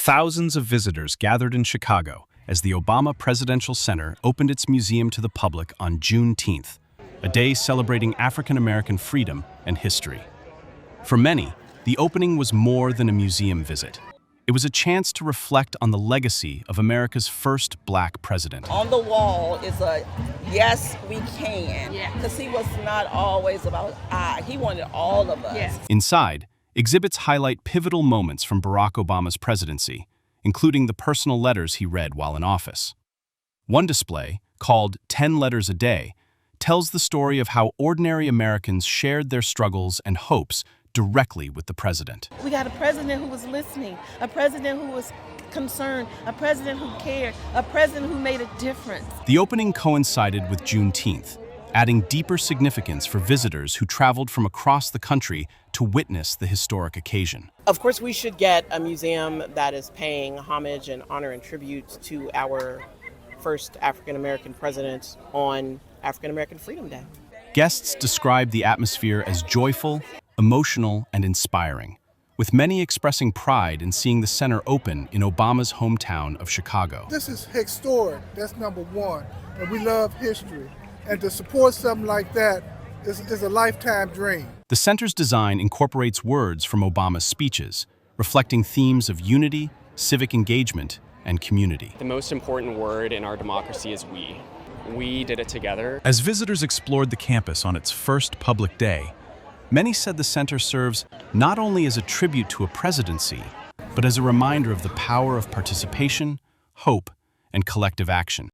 Thousands of visitors gathered in Chicago as the Obama Presidential Center opened its museum to the public on Juneteenth, a day celebrating African-American freedom and history. For many, the opening was more than a museum visit. It was a chance to reflect on the legacy of America's first Black president. On the wall is a "Yes, we can," because he was not always about I. He wanted all of us. Yes. Inside, exhibits highlight pivotal moments from Barack Obama's presidency, including the personal letters he read while in office. One display, called 10 Letters a Day, tells the story of how ordinary Americans shared their struggles and hopes directly with the president. We got a president who was listening, a president who was concerned, a president who cared, a president who made a difference. The opening coincided with Juneteenth, adding deeper significance for visitors who traveled from across the country to witness the historic occasion. Of course, we should get a museum that is paying homage and honor and tribute to our first African-American president on African-American Freedom Day. Guests described the atmosphere as joyful, emotional, and inspiring, with many expressing pride in seeing the center open in Obama's hometown of Chicago. This is historic, that's number one, and we love history. And to support something like that is a lifetime dream. The center's design incorporates words from Obama's speeches, reflecting themes of unity, civic engagement, and community. The most important word in our democracy is we. We did it together. As visitors explored the campus on its first public day, many said the center serves not only as a tribute to a presidency, but as a reminder of the power of participation, hope, and collective action.